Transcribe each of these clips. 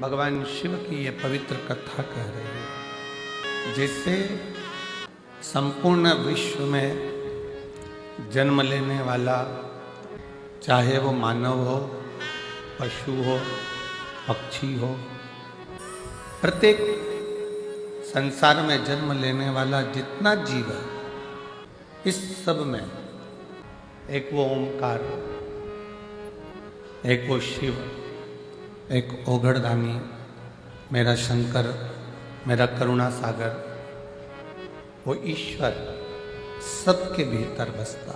भगवान शिव की ये पवित्र कथा कह रही है, जिससे संपूर्ण विश्व में जन्म लेने वाला, चाहे वो मानव हो, पशु हो, पक्षी हो, प्रत्येक संसार में जन्म लेने वाला जितना जीव है, इस सब में एक वो ओंकार, एक वो शिव, एक ओघड़दानी, मेरा शंकर, मेरा करुणा सागर, वो ईश्वर सबके भीतर बसता।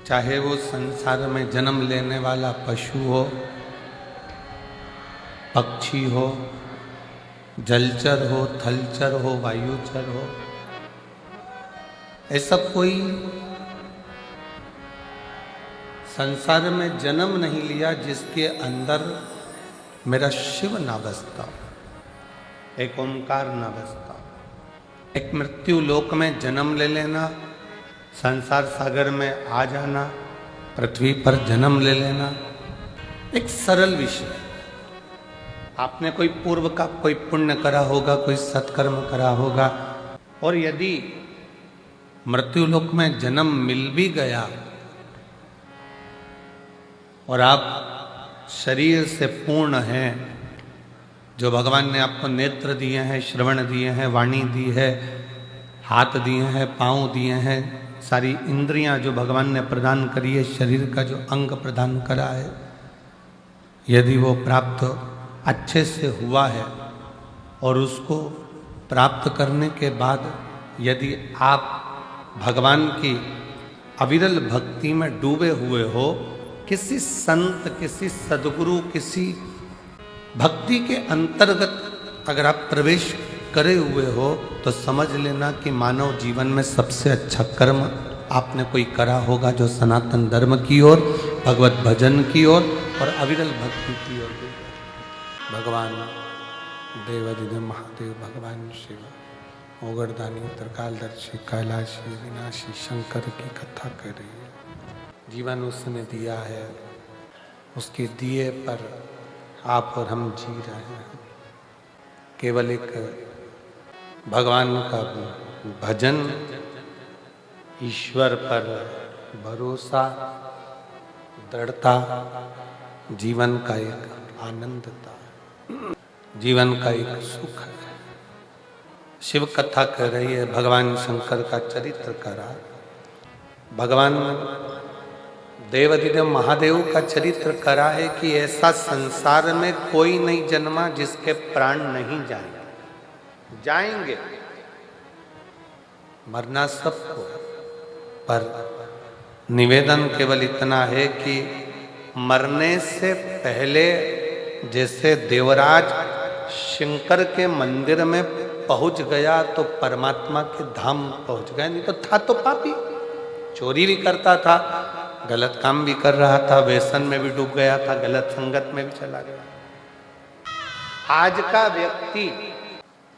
चाहे वो संसार में जन्म लेने वाला पशु हो, पक्षी हो, जलचर हो, थलचर हो, वायुचर हो, ऐसा कोई संसार में जन्म नहीं लिया जिसके अंदर मेरा शिव ना बसता, एक ओंकार ना बसता। एक मृत्यु लोक में जन्म ले लेना, संसार सागर में आ जाना, पृथ्वी पर जन्म ले लेना, एक सरल विषय। आपने कोई पूर्व का कोई पुण्य करा होगा, कोई सत्कर्म करा होगा, और यदि मृत्यु लोक में जन्म मिल भी गया और आप शरीर से पूर्ण हैं, जो भगवान ने आपको नेत्र दिए हैं, श्रवण दिए हैं, वाणी दी है, हाथ दिए हैं, पांव दिए हैं, सारी इंद्रियां जो भगवान ने प्रदान करी है, शरीर का जो अंग प्रदान करा है, यदि वो प्राप्त अच्छे से हुआ है और उसको प्राप्त करने के बाद यदि आप भगवान की अविरल भक्ति में डूबे हुए हो, किसी संत, किसी सद्गुरु, किसी भक्ति के अंतर्गत अगर आप प्रवेश करे हुए हो, तो समझ लेना कि मानव जीवन में सबसे अच्छा कर्म आपने कोई करा होगा, जो सनातन धर्म की ओर, भगवत भजन की ओर और अविरल भक्ति की ओर। भगवान देवाधिदेव महादेव, भगवान शिव ओघड़दानी, त्रिकालदर्शी, कैलाशी, विनाशी शंकर की कथा कर रही है। जीवन उसने दिया है, उसके दिए पर आप और हम जी रहे हैं। केवल एक भगवान का भजन, ईश्वर पर भरोसा, दृढ़ता जीवन का एक आनंद था, जीवन का एक सुख है। शिव कथा कर रही है, भगवान शंकर का चरित्र करा, भगवान देवाधिदेव महादेव का चरित्र करा है कि ऐसा संसार में कोई नहीं जन्मा जिसके प्राण नहीं जाएंगे। जाएंगे, मरना सबको, पर निवेदन केवल इतना है कि मरने से पहले जैसे देवराज शंकर के मंदिर में पहुंच गया तो परमात्मा के धाम पहुंच गया, नहीं तो था तो पापी, चोरी भी करता था, गलत काम भी कर रहा था, व्यसन में भी डूब गया था, गलत संगत में भी चला गया। आज का व्यक्ति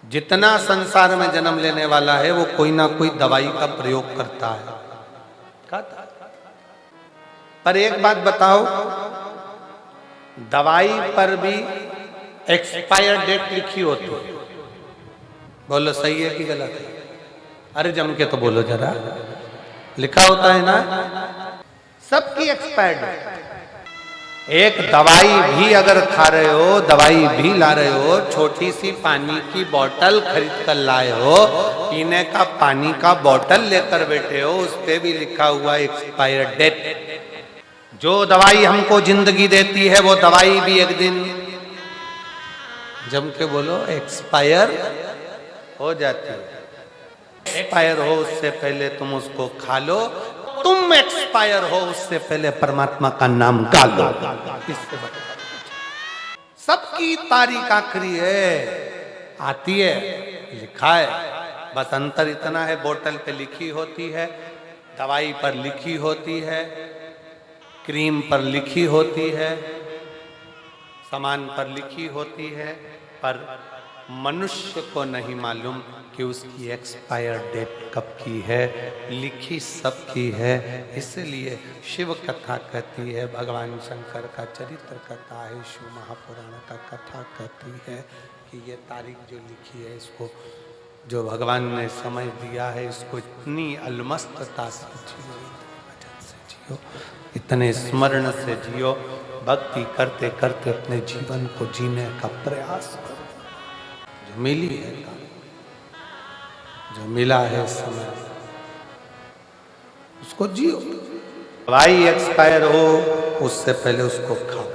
जितना संसार में जन्म लेने वाला है, वो कोई ना कोई दवाई का प्रयोग करता है। पर एक बात बताओ, दवाई पर भी एक्सपायर डेट लिखी होती है। बोलो सही है कि गलत है? अरे जम के तो बोलो जरा, लिखा होता है ना, सबकी एक्सपायर्ड है। एक दवाई भी अगर खा रहे हो, दवाई भी ला रहे हो, छोटी सी पानी की बोतल खरीद कर लाए हो, पीने का पानी का बोतल लेकर बैठे हो, उस पे भी लिखा हुआ एक्सपायर डेट। जो दवाई हमको जिंदगी देती है, वो दवाई भी एक दिन जम के बोलो एक्सपायर हो जाती है। एक्सपायर हो उससे पहले तुम उसको खा लो, तुम एक्सपायर हो उससे पहले परमात्मा का नाम गा लो। सबकी तारीख आखिरी है, आती है, लिखा है, बस अंतर इतना है, बोतल पे लिखी होती है, दवाई पर लिखी होती है, क्रीम पर लिखी होती है, सामान पर लिखी होती है, पर मनुष्य को नहीं मालूम कि उसकी एक्सपायर डेट कब की है, लिखी सब की है। इसलिए शिव कथा कहती है, भगवान शंकर का चरित्र कथा है, शिव महापुराण का कथा कहती है कि ये तारीख जो लिखी है, इसको जो भगवान ने समय दिया है, इसको इतनी अलमस्तता से जियो, भजन से जियो, इतने स्मरण से जियो, भक्ति करते करते अपने जीवन को जीने का प्रयास करो। जो मिली है, जो मिला है समय, उसको जियो। दवाई एक्सपायर हो उससे पहले उसको खाओ,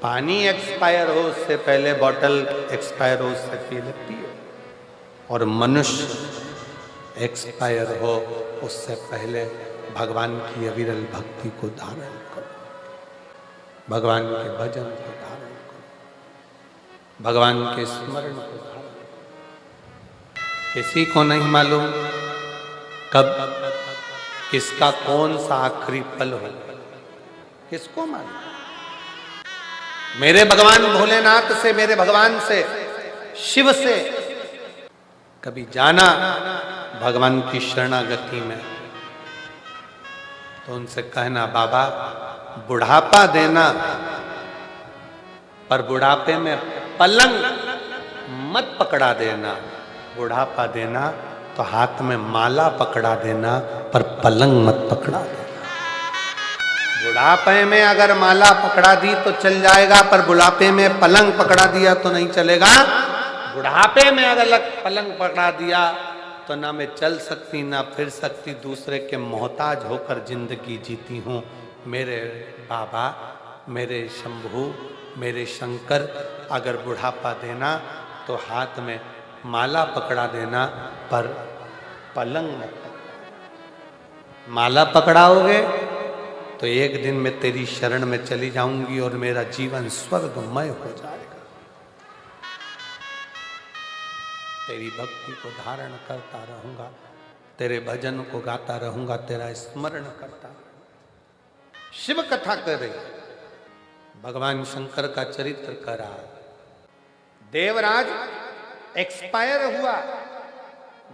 पानी एक्सपायर हो उससे पहले, बॉटल एक्सपायर हो उससे पहले पियो, और मनुष्य एक्सपायर हो उससे पहले भगवान की अविरल भक्ति को धारण करो, भगवान के भजन को धारण करो, भगवान के स्मरण को धारण करो। किसी को नहीं मालूम कब किसका कौन सा आखिरी पल हो, किसको मालूम। मेरे भगवान भोलेनाथ से, मेरे भगवान से, शिव से कभी जाना भगवान की शरणागति में, तो उनसे कहना, बाबा बुढ़ापा देना, पर बुढ़ापे में पलंग मत पकड़ा देना। बुढ़ापा देना तो हाथ में माला पकड़ा देना, पर पलंग मत पकड़ा देना। बुढ़ापे में अगर माला पकड़ा दी तो चल जाएगा, पर बुढ़ापे में पलंग पकड़ा दिया तो नहीं चलेगा। बुढ़ापे में अगर पलंग पकड़ा दिया तो ना मैं चल सकती ना फिर सकती, दूसरे के मोहताज होकर जिंदगी जीती हूँ। मेरे बाबा, मेरे शंभू, मेरे शंकर, अगर बुढ़ापा देना तो हाथ में माला पकड़ा देना, पर पलंग मत। माला पकड़ाओगे तो एक दिन मैं तेरी शरण में चली जाऊंगी और मेरा जीवन स्वर्गमय हो जाएगा। तेरी भक्ति को धारण करता रहूंगा, तेरे भजन को गाता रहूंगा, तेरा स्मरण करता रहूंगा। शिव कथा कर रही, भगवान शंकर का चरित्र कर रहा। देवराज एक्सपायर हुआ,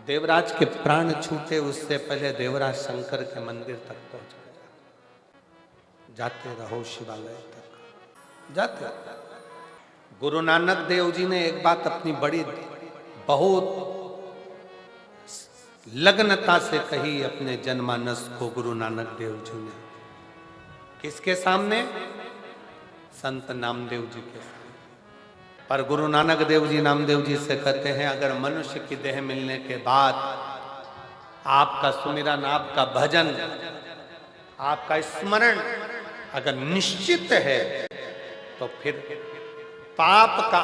देवराज के प्राण छूटे उससे पहले देवराज शंकर के मंदिर तक पहुंच गया। जाते रहो शिवालय तक, जाते रहो। गुरु नानक देव जी ने एक बात अपनी बड़ी बहुत लग्नता से कही अपने जनमानस को। गुरु नानक देव जी ने किसके सामने? संत नामदेव जी के सामने। पर गुरु नानक देव जी नामदेव जी से कहते हैं, अगर मनुष्य की देह मिलने के बाद आपका सुमिरन, आपका भजन, आपका स्मरण अगर निश्चित है तो फिर पाप का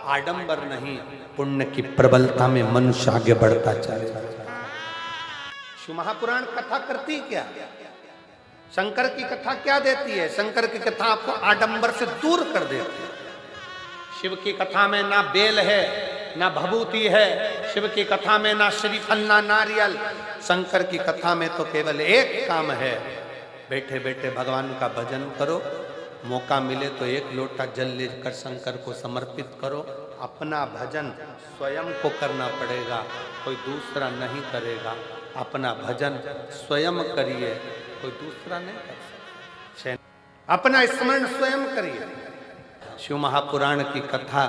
आडंबर नहीं, पुण्य की प्रबलता में मनुष्य आगे बढ़ता चलेगा। शिव महापुराण कथा करती क्या? शंकर की कथा क्या देती है? शंकर की कथा आपको आडंबर से दूर कर देती है। शिव की कथा में ना बेल है, ना भभूति है, शिव की कथा में ना श्रीफल ना नारियल। शंकर की कथा में तो केवल एक काम है, बैठे बैठे भगवान का भजन करो, मौका मिले तो एक लोटा जल लेकर शंकर को समर्पित करो। अपना भजन स्वयं को करना पड़ेगा, कोई दूसरा नहीं करेगा। अपना भजन स्वयं करिए, कोई दूसरा नहीं कर सकता। अपना स्मरण स्वयं करिए। शिव महापुराण की कथा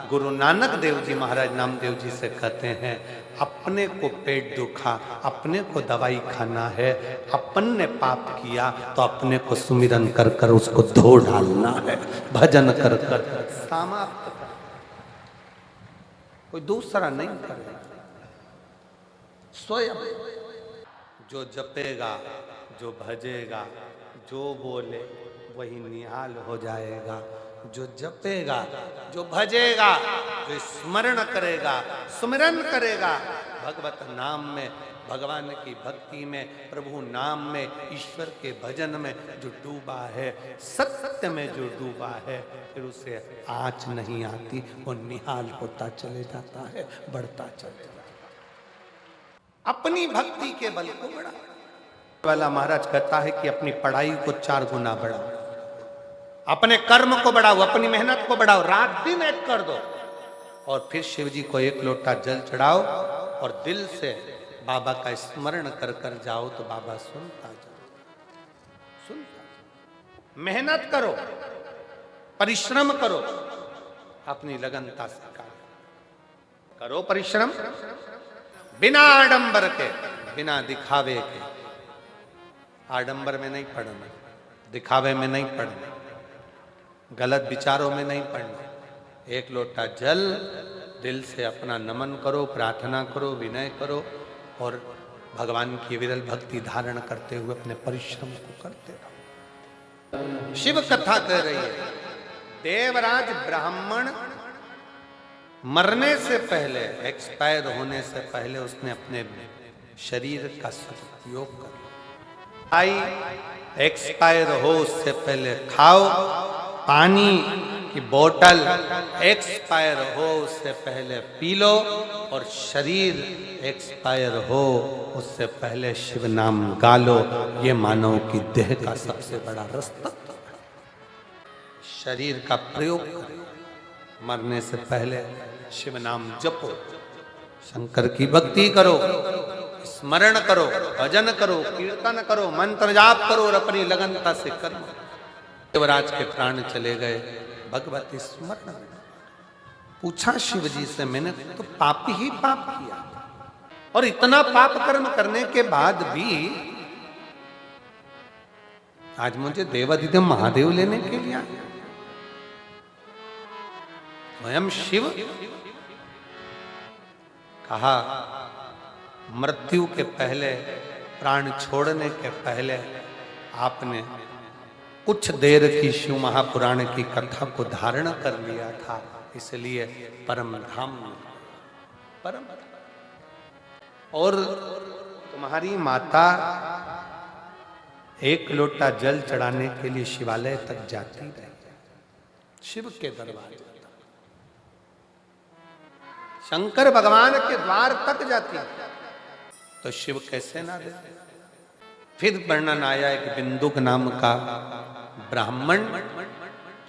गुरु नानक देव जी महाराज नामदेव जी से कहते हैं, अपने को पेट दुखा, अपने को दवाई खाना है, अपन ने पाप किया तो अपने को सुमिरन कर कर उसको धो डालना है, भजन कर कर समाप्त कर, कोई दूसरा नहीं करेगा। स्वयं जो जपेगा, जो भजेगा, जो बोले वही निहाल हो जाएगा। जो जपेगा, जो भजेगा, जो स्मरण करेगा, सुमिरन करेगा, भगवत नाम में, भगवान की भक्ति में, प्रभु नाम में, ईश्वर के भजन में जो डूबा है, सत्य में जो डूबा है, फिर उसे आँच नहीं आती, वो निहाल होता चले जाता है, बढ़ता चले जाता है। अपनी भक्ति के बल को बढ़ा वाला महाराज कहता है कि अपनी पढ़ाई को 4 गुना बढ़ाओ, अपने कर्म को बढ़ाओ, अपनी मेहनत को बढ़ाओ, रात दिन एक कर दो, और फिर शिव जी को एक लोटा जल चढ़ाओ और दिल से बाबा का स्मरण कर कर जाओ तो बाबा सुनता जाओ। मेहनत करो, परिश्रम करो, अपनी लगनता से करो परिश्रम, बिना आडंबर के, बिना दिखावे के। आडंबर में नहीं पड़ना, दिखावे में नहीं पड़ना, गलत विचारों में नहीं पड़ना। एक लोटा जल दिल से अपना नमन करो, प्रार्थना करो, विनय करो और भगवान की विरल भक्ति धारण करते हुए अपने परिश्रम को करते रहो। शिव कथा कह रही है, देवराज ब्राह्मण मरने से पहले, एक्सपायर होने से पहले उसने अपने शरीर का सदुपयोग कर, आई एक्सपायर हो उससे पहले खाओ, पानी की बोतल एक्सपायर हो उससे पहले पी लो, और शरीर एक्सपायर हो उससे पहले शिव नाम गा लो। ये मानव की देह का सबसे बड़ा रास्ता। शरीर का प्रयोग करो, मरने से पहले शिव नाम जपो, शंकर की भक्ति करो, स्मरण करो, भजन करो, कीर्तन करो, मंत्र जाप करो और अपनी लगनता से कर्म। देवराज के प्राण चले गए, भगवती स्मरण। पूछा शिव जी से, मैंने तो पाप ही पाप किया और इतना पाप कर्म करने के बाद भी आज मुझे देवाधिदेव महादेव लेने के लिए आए। स्वयं शिव कहा, मृत्यु के पहले, प्राण छोड़ने के पहले आपने कुछ देर की शिव महापुराण की कथा को धारण कर लिया था, इसलिए परम धाम में परम। और तुम्हारी माता एक लोटा जल चढ़ाने के लिए शिवालय तक जाती रही, शिव के दरबार, शंकर भगवान के द्वार तक जाती, तो शिव कैसे ना दे। फिर वर्णन आया एक बिंदुक नाम का ब्राह्मण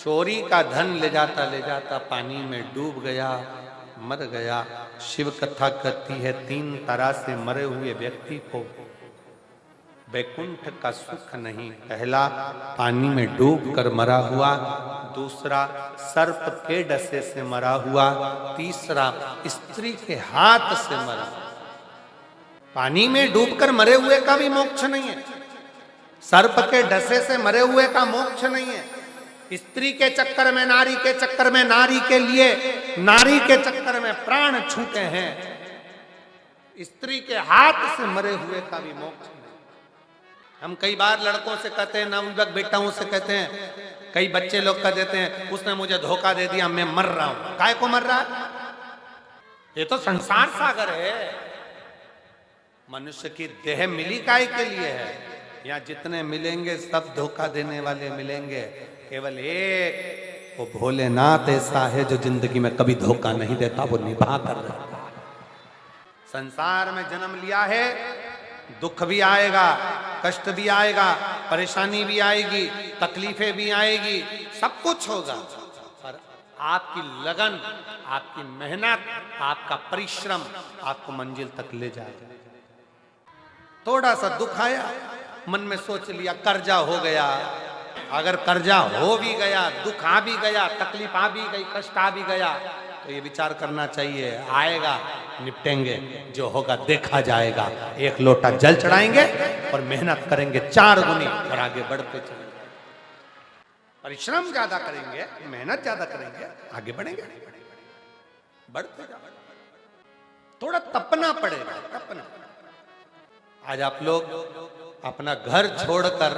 चोरी का धन ले जाता पानी में डूब गया, मर गया। शिव कथा कहती है, 3 तरह से मरे हुए व्यक्ति को वैकुंठ का सुख नहीं। पहला, पानी में डूब कर मरा हुआ, दूसरा सर्प के डसे से मरा हुआ, तीसरा स्त्री के हाथ से मरा। पानी में डूबकर मरे हुए का भी मोक्ष नहीं है, सर्प के डसे से मरे हुए का मोक्ष नहीं है, स्त्री के चक्कर में, नारी के चक्कर में, नारी के लिए, नारी के चक्कर में प्राण छूटे हैं, स्त्री के हाथ से मरे हुए का भी मोक्ष नहीं। हम कई बार लड़कों से कहते हैं, नवयुवक बेटाओं से कहते हैं, कई बच्चे लोग कह देते हैं, उसने मुझे धोखा दे दिया, मैं मर रहा हूं। काय को मर रहा है? ये तो संसार सागर है। मनुष्य की देह मिली काय के लिए है? यहाँ जितने मिलेंगे सब धोखा देने वाले मिलेंगे, केवल एक वो भोलेनाथ ऐसा है जो जिंदगी में कभी धोखा नहीं देता, वो निभा कर रहता है। संसार में जन्म लिया है, दुख भी आएगा, कष्ट भी आएगा, परेशानी भी आएगी, तकलीफें भी आएगी, सब कुछ होगा, पर आपकी लगन, आपकी मेहनत, आपका परिश्रम आपको मंजिल तक ले जाएगा। थोड़ा सा दुख आया, मन में सोच लिया कर्जा हो गया, अगर कर्जा हो भी गया, दुख आ भी गया, तकलीफ आ भी गई, कष्ट आ भी गया, तो ये विचार करना चाहिए, आएगा, निपटेंगे, जो होगा देखा जाएगा। एक लोटा जल चढ़ाएंगे और मेहनत करेंगे 4 गुनी और आगे बढ़ते चलेंगे। परिश्रम ज्यादा करेंगे, मेहनत ज्यादा करेंगे, आगे बढ़ेंगे, बढ़ते जाएंगे। थोड़ा तपना पड़ेगा, तपना। आज आप लोग अपना घर छोड़कर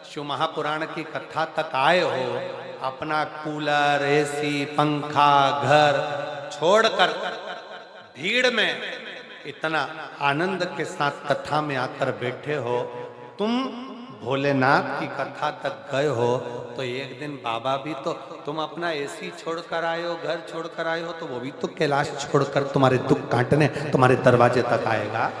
शिव महापुराण की कथा तक आए हो, अपना कूलर, एसी, पंखा, घर छोड़कर भीड़ में इतना आनंद के साथ कथा में आकर बैठे हो। तुम भोलेनाथ की कथा तक गए हो, तो एक दिन बाबा भी तो, तुम अपना एसी छोड़कर आए हो, घर छोड़कर आए हो, तो वो भी तो कैलाश छोड़कर तुम्हारे दुख काटने तुम्हारे दरवाजे तक आएगा।